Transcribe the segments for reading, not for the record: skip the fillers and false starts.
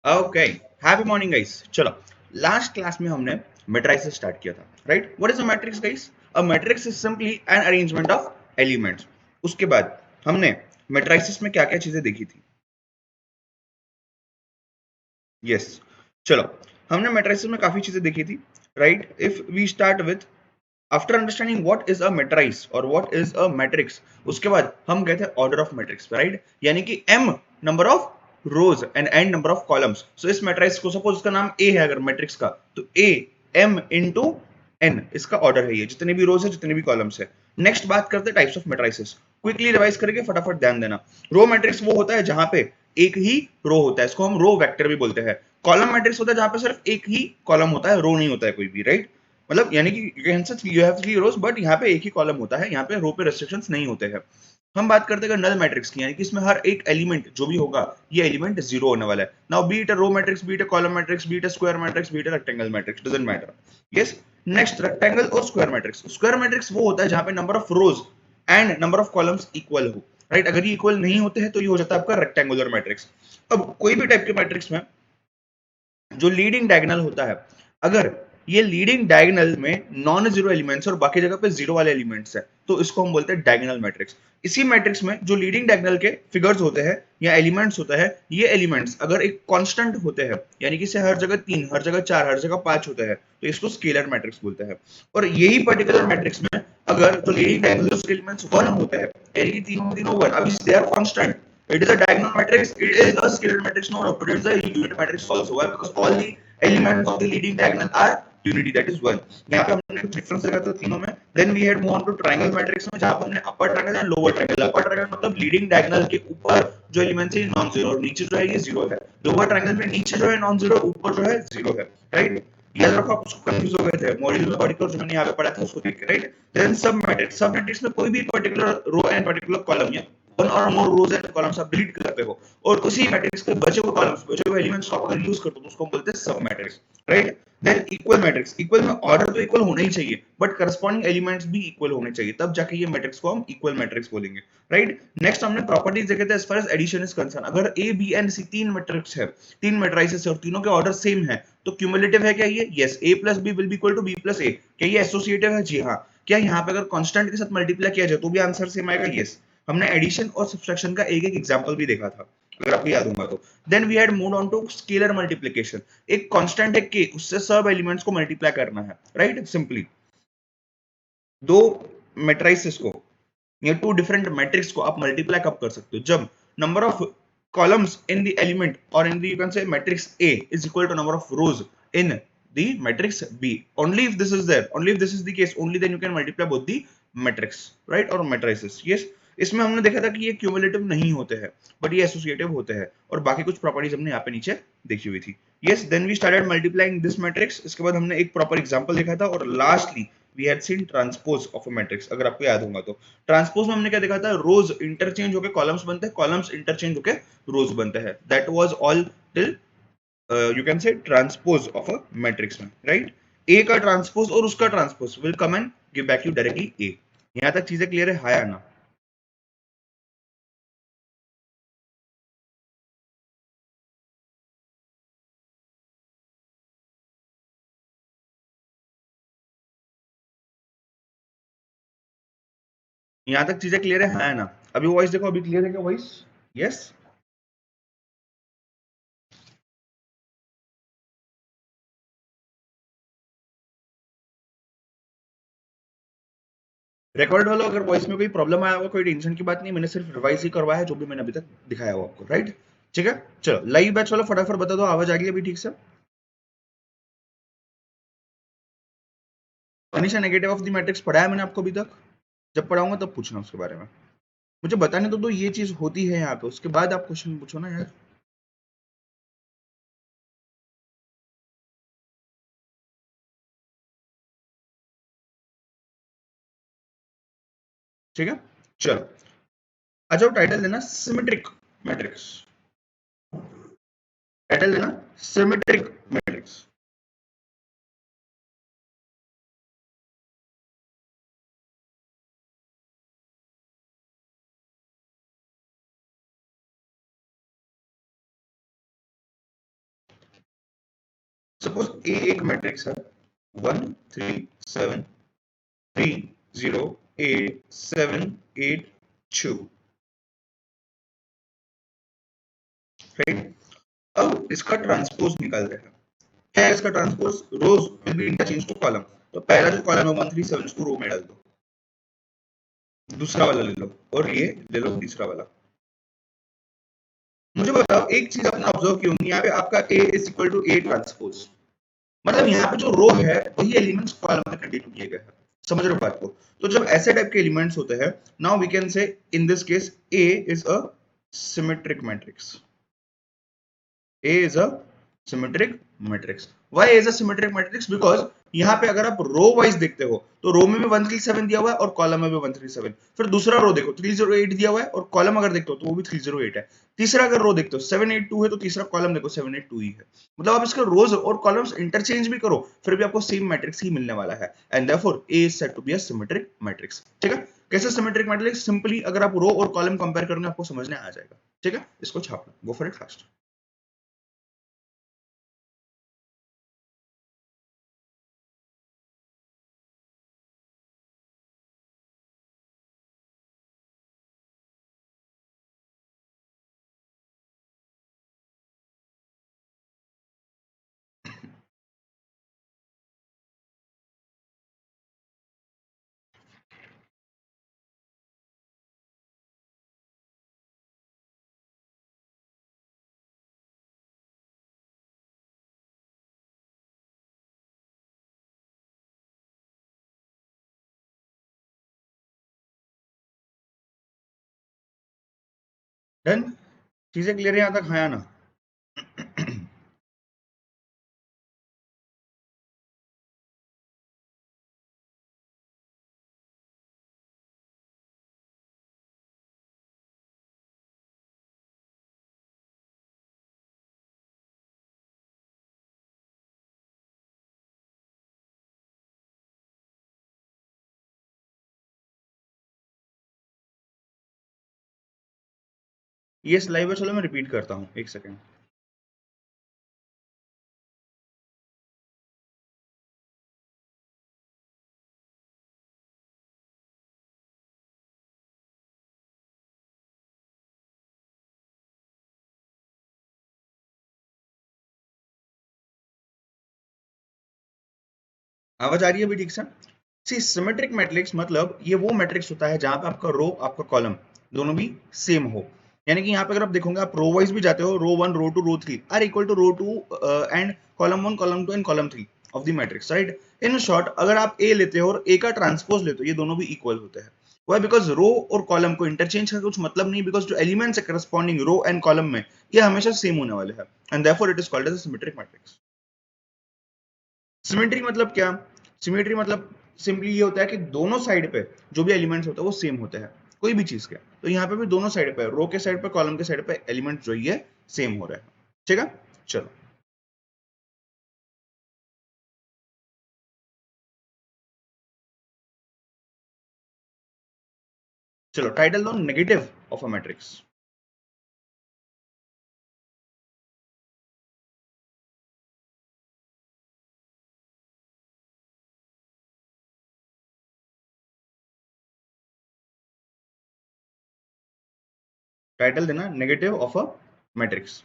Okay, happy morning guys. चलो, last class में हमने मैट्रिसेस स्टार्ट किया था, right? What is a matrix guys? A matrix is simply an arrangement of elements. उसके बाद हमने मैट्रिसेस में क्या-क्या चीजें देखी थी? यस, चलो, हमने मैट्रिसेस में काफी चीजें देखी थी, right? If we start with after understanding what is a matrix और व्हाट इज अ मैट्रिक्स, उसके बाद हम गए थे ऑर्डर ऑफ मैट्रिक्स, राइट? यानी कि m number of rows and n number of columns. So इस मैट्रिक्स को, सपोज इसका नाम a है अगर मैट्रिक्स का, तो a m इंटू n इसका ऑर्डर है, ये जितने भी रोज है जितने भी कॉलम्स है। नेक्स्ट बात करते हैं types of matrices. Quickly revise करेंगे, फटाफट ध्यान देना। रो मैट्रिक्स वो होता है जहां पे एक ही रो होता है, इसको हम रो वेक्टर भी बोलते हैं। कॉलम मैट्रिक्स होता है जहां पे सिर्फ एक ही कॉलम होता है, रो नहीं होता है कोई भी, राइट? मतलब यानी कि you have three rows, but यहाँ पे एक ही कॉलम होता है, यहाँ पे रो पे रेस्ट्रिक्शंस नहीं होते हैं। हम बात करते हैं नल मैट्रिक्स की, यानी कि इसमें हर एक एलिमेंट जो भी होगा, ये एलिमेंट जीरो होने वाला है। Now be it a row matrix, be it a column matrix, be it a square matrix, be it a rectangle matrix, doesn't matter. Yes, next rectangle और स्क्वायर मैट्रिक्स। स्क्वायर मैट्रिक्स वो होता है जहां पे number of rows and number of columns equal हो, right? अगर ये equal नहीं होते हैं तो ये हो जाता है आपका रेक्टेंगुलर मैट्रिक्स। अब कोई भी टाइप के मैट्रिक्स में जो लीडिंग डायगोनल होता है, अगर ये लीडिंग डायगोनल में नॉन जीरो एलिमेंट्स और बाकी जगह पे जीरो वाले एलिमेंट्स है, तो इसको हम बोलते हैं डायगोनल मैट्रिक्स। इसी मैट्रिक्स में जो लीडिंग डायगोनल के फिगर्स होते हैं या एलिमेंट्स होता है, ये एलिमेंट्स अगर एक कांस्टेंट होते हैं, यानी कि से हर जगह तीन, हर जगह चार, हर जगह पांच होते हैं, तो इसको स्केलर मैट्रिक्स बोलते हैं। और यही पर्टिकुलर मैट्रिक्स में अगर जो लीडिंग डायगोनल एलिमेंट्स वन होते हैं, यानी कि तीनों तीनों वन, अब they are constant, it is a diagonal matrix, it is a scalar matrix, no, but it is a unit matrix also. Why? Because all the elements of the leading diagonal are unity, that is one. यहाँ पे हमने कुछ difference देखा था तीनों में। Then we had move on to triangle matrix में, जहाँ पर हमने upper triangle and lower triangle। upper triangle मतलब leading diagonal के ऊपर जो एलिमेंट्स है नॉन जीरो, और नीचे जो है ये जीरो है। लोअर ट्रायंगल में नीचे जो है नॉन जीरो, ऊपर जो है जीरो है, राइट? याद रखो, आप उसको कंफ्यूज हो गए थे मॉड्यूल में पर्टिकुलर जो मैंने यहाँ पे पढ़ा था उसको देख के, राइट? देन सब मैट्रिक्स में कोई भी particular row and particular column या वन और मोर रोज एंड कॉलम्स आप डिलीट करते हो, और उसी मैट्रिक्स के बचे हुए कॉलम्स, बचे हुए एलिमेंट्स को अगर यूज करते हो तो उसको हम बोलते हैं सब matrix, right? Then equal matrix, equal में ऑर्डर तो इक्वल होना ही चाहिए, बट करस्पॉन्डिंग एलिमेंट्स भी इक्वल होने चाहिए, तब जाके ये मैट्रिक्स को हम इक्वल मैट्रिक्स बोलेंगे, राइट? नेक्स्ट हमने प्रॉपर्टीज देखे थे as far as addition is concerned. अगर ए बी एंड सी तीन मैट्रिक्स है, तीन मैट्रिसेस है और तीनों के ऑर्डर सेम है, तो क्यूमुलेटिव है क्या ये? Yes, A plus B will be equal to B plus A. क्या ये एसोसिएटिव है? जी हाँ। क्या यहाँ पे अगर कांस्टेंट के साथ मल्टीप्लाई किया जाए तो भी आंसर सेम आएगा? यस। हमने एडिशन और सब्सट्रैक्शन का एक एक एग्जांपल भी देखा था, अगर आपको याद होगा तो। Then we had moved on to scalar multiplication. एक कांस्टेंट है के, उससे सब एलिमेंट्स को मल्टीप्लाई करना है, राइट? सिंपली दो मैट्रिसेस को या टू डिफरेंट मैट्रिक्स को आप मल्टीप्लाई कब कर सकते हो? जब number of columns in the element और in the you can say matrix A is equal to number of rows in the matrix B. Only if this is there, only if this is the case, only then you can multiply both the matrix, right? और matrices. Yes, इसमें हमने देखा था कि ये cumulative नहीं होते हैं, बट ये एसोसिएटिव होते हैं, और बाकी कुछ प्रॉपर्टीज हमने यहाँ पे नीचे देखी हुई थी। Yes, then we started multiplying this matrix. इसके बाद हमने एक प्रॉपर एग्जांपल देखा था, और lastly we had seen transpose of a matrix, अगर आपको याद होगा तो। ट्रांसपोज में हमने क्या देखा था? रोज इंटरचेंज होकर कॉलम्स बनते हैं, कॉलम्स इंटरचेंज होकर रोज बनते हैं। That was all till you can say transpose of a matrix में, राइट? ए का ट्रांसपोज और उसका transpose will come and give back you directly A. यहां तक चीजें क्लियर है? हां या ना? यहां तक चीजें क्लियर है? हां या ना? अभी वॉइस देखो, अभी क्लियर है क्या वॉइस? यस? रिकॉर्ड वालों, अगर वॉइस में कोई प्रॉब्लम आया होगा, कोई टेंशन की बात नहीं, मैंने सिर्फ रिवाइज ही करवाया है जो भी मैंने अभी तक दिखाया हुआ आपको, राइट? ठीक है, चलो लाइव बैच वालों फटाफट बता दो, आवाज आ गई अभी ठीक से? Anisha, negative of the matrix पढ़ाया मैंने आपको अभी तक? जब पढ़ाऊंगा तब पूछना उसके बारे में। मुझे बताने तो दो ये चीज होती है यहाँ पे, उसके बाद आप क्वेश्चन पूछो ना यार। ठीक है, चलो आ जाओ, टाइटल देना सिमेट्रिक मैट्रिक्स। टाइटल देना सिमेट्रिक मैट्रिक्स। सपोज ए एक मैट्रिक्स है 1 3 7 3 0 8 7 8 2, राइट। अब इसका ट्रांसपोज निकालते हैं। क्या है इसका transpose? Rows will be interchange to column. तो पहला जो कॉलम है 137 उसको रो में डाल दो, दूसरा वाला ले लो, और ये ले लो तीसरा वाला। मुझे बताओ एक चीज आपने ऑब्जर्व की होंगी, यहाँ पे आपका A is equal to A transpose, मतलब यहाँ पे जो रो है वही एलिमेंट्स कॉलम में कंटिन्यू किए गए हैं। समझ रहे हो बात को? तो जब ऐसे टाइप के एलिमेंट्स होते हैं, now we can say in this case A is a symmetric matrix. A is a symmetric matrix. Why is a symmetric matrix? Because यहाँ पे अगर आप रो वाइज देखते हो तो रो में भी 137 दिया हुआ है और कॉलम में भी 137। फिर दूसरा रो देखो 308 दिया हुआ है और कॉलम अगर देखते हो तो वो भी 308 है। तीसरा अगर रो देखते हो 782 है तो तीसरा कॉलम देखो 782 ही है। मतलब आप इसके रोज और कॉलम्स इंटरचेंज भी करो फिर भी आपको सेम मैट्रिक्स ही मिलने वाला है। And therefore A is said to be a symmetric matrix। ठीक है? कैसे सिमेट्रिक मैट्रिक्स? सिंपली अगर आप रो और कॉलम कंपेयर करोगे आपको समझने आ जाएगा। ठीक है? इसको छाप लो, go for it fast. Done? चीजें क्लियर है यहां तक? हाँ या ना? ये लाइव है, चलो मैं रिपीट करता हूँ, एक सेकेंड। आवाज आ रही है अभी ठीक से? सी सिमेट्रिक मैट्रिक्स मतलब ये वो मैट्रिक्स होता है जहां पे आपका रो आपका कॉलम दोनों भी सेम हो। यानी कि यहाँ पे अगर आप देखोगे आप रो वाइज भी जाते हो, row one row two row three are equal to row two and column one column two and column three of the matrix, right. In short अगर आप ए लेते हो और ए का ट्रांसपोज लेते हो ये दोनों भी इक्वल होते हैं। वाई? बिकॉज रो और कॉलम को इंटरचेंज का कुछ मतलब नहीं, बिकॉज जो एलिमेंट्स है करस्पॉन्डिंग रो एंड कॉलम में ये हमेशा सेम होने वाले हैं and therefore it is called as a symmetric matrix. Symmetry मतलब क्या? सिमेट्री मतलब सिंपली ये होता है कि दोनों साइड पे जो भी एलिमेंट्स होते हैं वो सेम होते हैं कोई भी चीज के। तो यहाँ पे भी दोनों साइड पे, रो के साइड पे कॉलम के साइड पे एलिमेंट जो ये सेम हो रहे हैं। ठीक है? चलो चलो टाइटल दो negative of a matrix. Title देना नेगेटिव ऑफ अ मैट्रिक्स।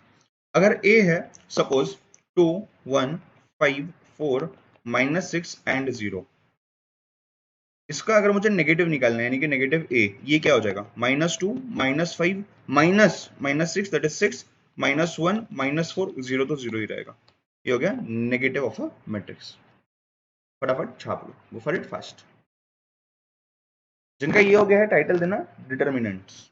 अगर ए है सपोज 2 1 5 4 -6 एंड 0, इसका अगर मुझे नेगेटिव निकालना है यानी कि नेगेटिव ए, ये क्या हो जाएगा? -2 -5 -6 दैट इज 6 -1 -4, 0 तो 0 ही रहेगा। ये हो गया नेगेटिव ऑफ अ मैट्रिक्स। फटाफट छाप लो, गो फॉर इट फास्ट। जिनका ये हो गया है टाइटल देना डिटर्मिनेंट्स।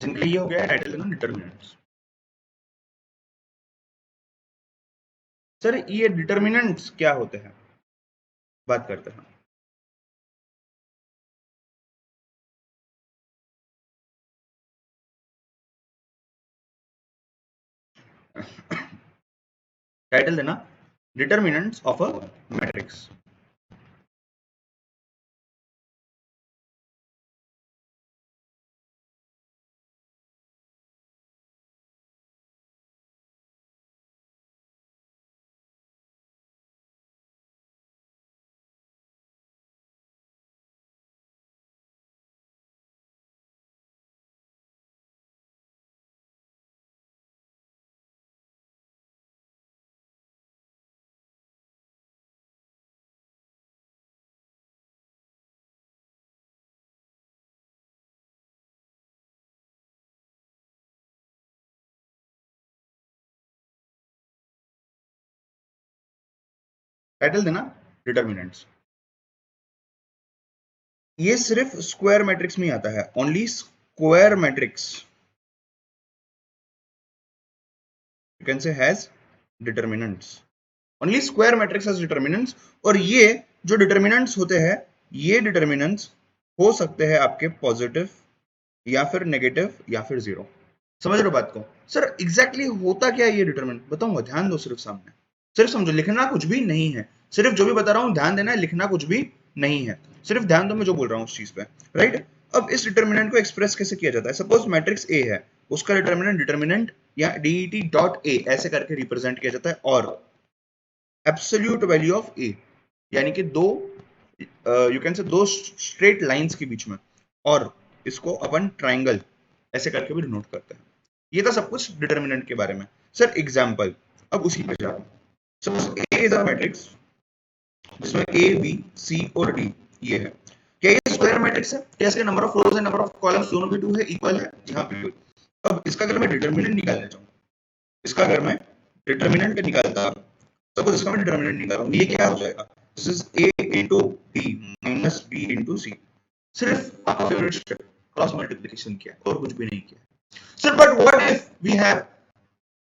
जिनका ये हो गया टाइटल देना डिटर्मिनेंट्स। सर ये डिटर्मिनेंट्स क्या होते हैं, बात करते हैं। टाइटल देना determinants of a matrix. Title देना डिटर्मिनेंट्स। ये सिर्फ स्क्वायर मैट्रिक्स में आता है, only square matrix you can से has determinants, only square matrix has determinants. और ये जो डिटर्मिनेंट्स होते हैं, ये डिटर्मिनेंट्स हो सकते हैं आपके पॉजिटिव या फिर नेगेटिव या फिर जीरो। समझ रहे हो बात को? सर एग्जैक्टली होता क्या है ये डिटरमिनेंट, बताऊंगा, ध्यान दो सिर्फ सामने, सिर्फ समझो, लिखना कुछ भी नहीं है, सिर्फ जो भी बता रहा हूं ध्यान देना है, लिखना कुछ भी नहीं है, सिर्फ ध्यान दो मैं जो बोल रहा हूं उस चीज पे, राइट। अब इस डिटर्मिनेंट को एक्सप्रेस कैसे किया जाता है, सपोज मैट्रिक्स ए है, उसका डिटर्मिनेंट डिटर्मिनेंट या डीईटी डॉट ए ऐसे करके रिप्रेजेंट किया जाता है, और एब्सोल्यूट वैल्यू ऑफ ए, यानी कि दो यू कैन से दो स्ट्रेट लाइंस के बीच में, और इसको अपन ट्राइंगल ऐसे करके भी डिनोट करते हैं। ये था सब कुछ डिटर्मिनेंट के बारे में। सर एग्जांपल, अब उसी पे जाओ। Suppose A is a matrix जिसमें ए बी सी और डी ये है, क्या ये स्क्वायर मैट्रिक्स है? क्या इसके number of rows and number of columns दोनों भी 2 है, इक्वल है? जी हाँ बिल्कुल। अब इसका अगर मैं डिटर्मिनेंट निकालना चाहूँ, इसका अगर मैं डिटर्मिनेंट निकालता, सपोज इसका मैं डिटर्मिनेंट निकाल रहा हूँ, ये क्या हो जाएगा, this is A into B minus B into C. सिर्फ आपका फेवरेट स्टेप क्रॉस मल्टीप्लिकेशन किया और कुछ भी नहीं किया। Sir but what if we have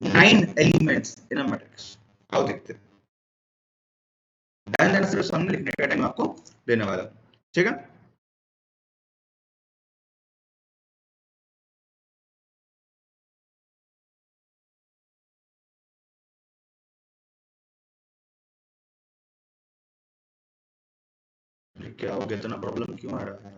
9 elements in a matrix, आओ देखते हैं। ध्यान देना, सिर्फ सामने लिखने का टाइम आपको देने वाला, ठीक है। क्या हो गया, इतना प्रॉब्लम क्यों आ रहा है?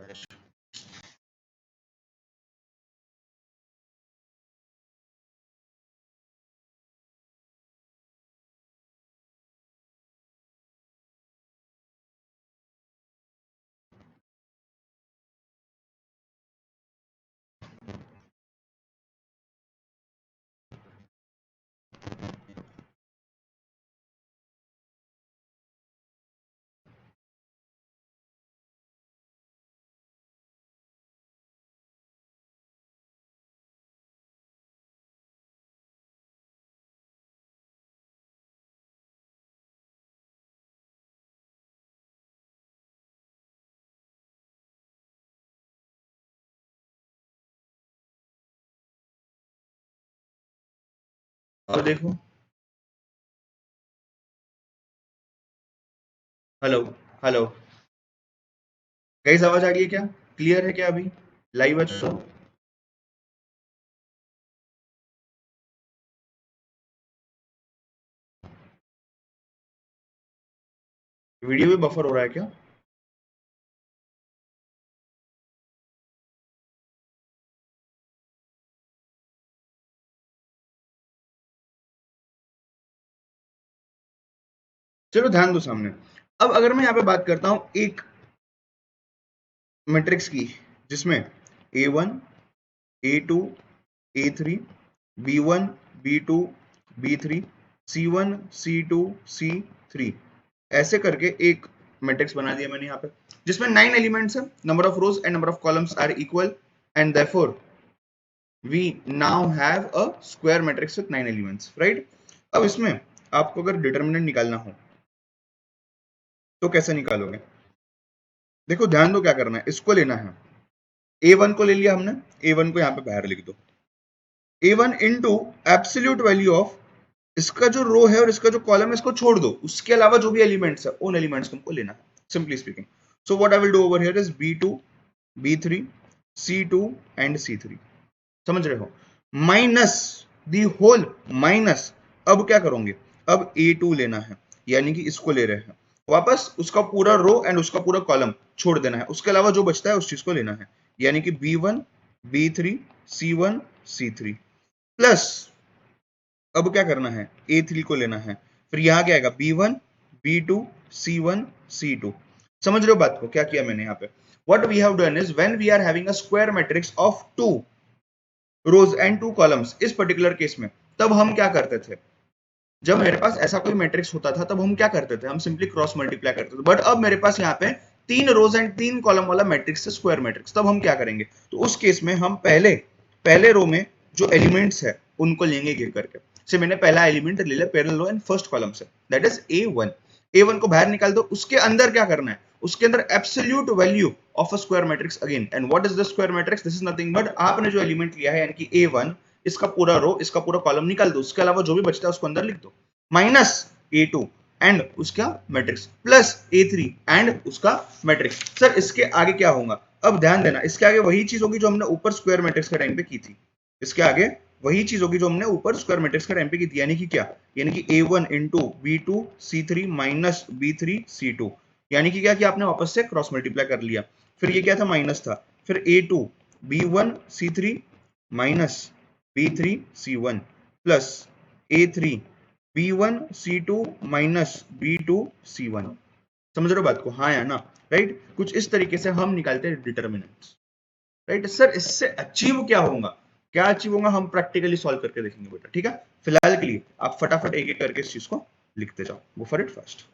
अब देखो, हेलो, हेलो, गाइस आवाज आ रही है क्या? क्लियर है क्या अभी? लाइव है सब? वीडियो भी बफर हो रहा है क्या? चलो ध्यान दो सामने। अब अगर मैं यहाँ पे बात करता हूँ एक मैट्रिक्स की, जिसमें A1 A2 A3 B1 B2 B3 C1 C2 C3 ऐसे करके एक मैट्रिक्स बना दिया मैंने यहाँ पे, जिसमें 9 एलिमेंट्स है, number of rows and number of columns are equal, and therefore we now have a square matrix with 9 elements, right. अब इसमें आपको अगर डिटर्मिनेंट निकालना हो तो कैसे निकालोगे? देखो ध्यान दो क्या करना है, इसको लेना है, A1 को ले लिया हमने, A1 को यहाँ पे बाहर लिख दो, A1 into absolute value of, इसका जो रो है और इसका जो कॉलम है इसको छोड़ दो, उसके अलावा जो भी एलिमेंट्स है उन एलिमेंट्स को हमको लेना है, simply speaking. So what I will do over here is B2, B3, C2 and C3. समझ रहे हो? माइनस दी होल, माइनस, अब क्या करोगे, अब A2 लेना है, यानी कि इसको ले रहे हैं वापस, उसका पूरा रो एंड उसका पूरा कॉलम छोड़ देना है, उसके अलावा जो बचता है उस चीज को लेना है, यानी कि B1, B3, C1, C3 plus, अब क्या करना है, A3 को लेना है, फिर यहां क्या आएगा, B1, B2, C1, C2. समझ रहे हो बात को, क्या किया मैंने यहाँ पे? What we have done is when we are having a square matrix of 2 rows and 2 columns, इस पर्टिकुलर केस में तब हम क्या करते थे, जब मेरे पास ऐसा कोई मैट्रिक्स होता था तब हम क्या करते थे, हम सिंपली क्रॉस मल्टीप्लाई करते थे. बट अब मेरे पास यहाँ पे 3 रोज एंड 3 कॉलम वाला मैट्रिक्स है, स्क्वायर मैट्रिक्स, तब हम क्या करेंगे, तो उस केस में हम पहले पहले रो में जो एलिमेंट्स है उनको लेंगे गिर करके. से मैंने पहला एलिमेंट ले लिया parallel row and first column से, दैट इज A1. A1 को बाहर निकाल दो, उसके अंदर क्या करना है, उसके अंदर absolute value of a square matrix again. And what is the square matrix, this is nothing but आपने जो एलिमेंट लिया है यानी कि A1, इसका पूरा रो, इसका पूरा कॉलम निकाल दो, उसके अलावा जो भी बचता है उसको अंदर लिख दो, माइनस A2 एंड उसका मैट्रिक्स प्लस A3 एंड उसका मैट्रिक्स. सर इसके आगे क्या होगा, अब ध्यान देना, इसके आगे वही चीज होगी जो हमने ऊपर स्क्वायर मैट्रिक्स के टाइम पे की थी, इसके आगे वही चीज होगी जो हमने ऊपर स्क्वायर मैट्रिक्स के टाइम पे की थी, यानी कि क्या, यानी कि A1 into B2 C3 minus B3 C2, यानी कि क्या कि आपने वापस से क्रॉस मल्टीप्लाई कर लिया, फिर ये क्या था, माइनस था, फिर A2 B1 C3 minus B3 C1 plus A3 B1 C2 minus B2 C1. समझ रहे हो बात को, हाँ या ना, राइट? कुछ इस तरीके से हम निकालते हैं डिटर्मिनेंट्स, राइट? सर इससे अचीव क्या होगा, क्या अचीव होगा, हम प्रैक्टिकली सॉल्व करके देखेंगे बेटा, ठीक है? फिलहाल के लिए आप फटाफट एक एक करके इस चीज को लिखते जाओ, गो for it fast.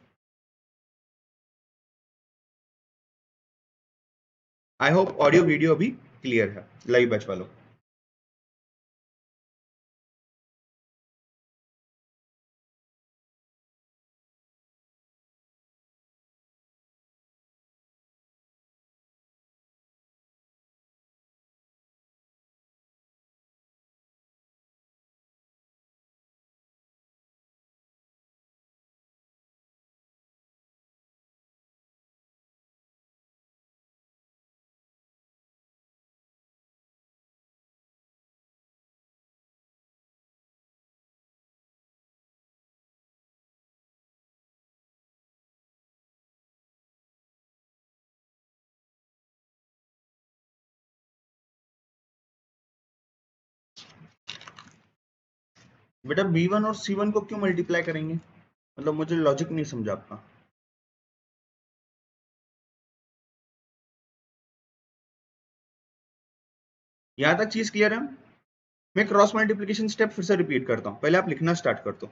I hope audio video अभी क्लियर है लाइव बैच वालों. बेटा B1 और C1 को क्यों मल्टीप्लाई करेंगे, मतलब मुझे लॉजिक नहीं समझा आपका. यहां तक चीज क्लियर है? मैं क्रॉस मल्टीप्लिकेशन स्टेप फिर से रिपीट करता हूं, पहले आप लिखना स्टार्ट कर दो.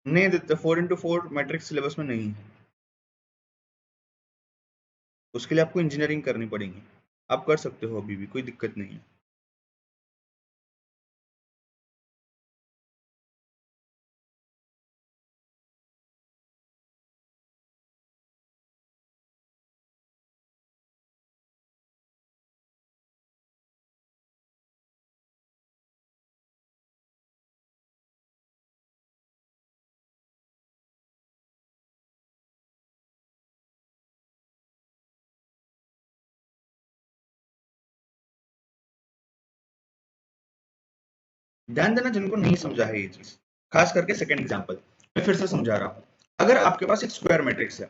नहीं देते, 4x4 मैट्रिक्स सिलेबस में नहीं है। उसके लिए आपको इंजीनियरिंग करनी पड़ेगी, आप कर सकते हो अभी भी, कोई दिक्कत नहीं है। ध्यान देना जिनको नहीं समझा है ये चीज, खास करके सेकंड एग्जांपल मैं फिर से समझा रहा हूँ। अगर आपके पास एक स्क्वायर मैट्रिक्स है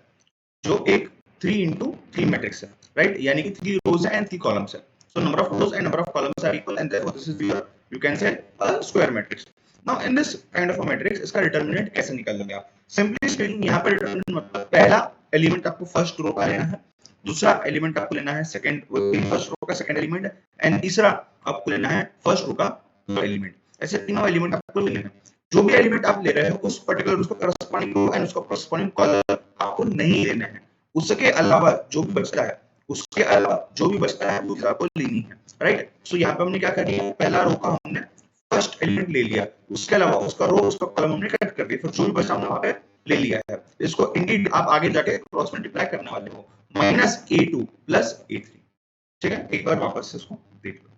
जो एक 3 into 3 मैट्रिक्स है, राइट, यानी कि 3 रोज है एंड 3 कॉलम्स है, so number of rows and number of columns are equal and therefore this is your, you can say, a square matrix. Now in this kind of a matrix इसका determinant कैसे निकालोगे आप? Simply speaking यहाँ पर determinant मतलब पहला element आपको first row का लेना है, दूसरा एलिमेंट आपको लेना है सेकंड फर्स्ट रो का सेकंड एलिमेंट, एंड तीसरा आपको लेना है फर्स्ट रो का एलिमेंट। ऐसे तीनों एलिमेंट आपको लेने हैं। जो भी एलिमेंट आप ले रहे हो उस पर्टिकुलर उसको करस्पॉन्डिंग रो एंड उसको करस्पॉन्डिंग कॉलम आपको नहीं लेना है। उसके अलावा जो भी बचता है, उसके अलावा जो भी बचता है वो आपको लेनी है, राइट। सो यहाँ पे हमने क्या कर दिया, पहला रो का हमने फर्स्ट एलिमेंट ले लिया, उसके अलावा उसका रो उसका कॉलम हमने कट कर दिया, फिर जो भी बचा हमने वहां पे ले लिया है। इसको इंडीड आप आगे जाके क्रॉस मल्टीप्लाई करने वाले हो, -a2 + a3। ठीक है, एक बार वापस से इसको देख लो।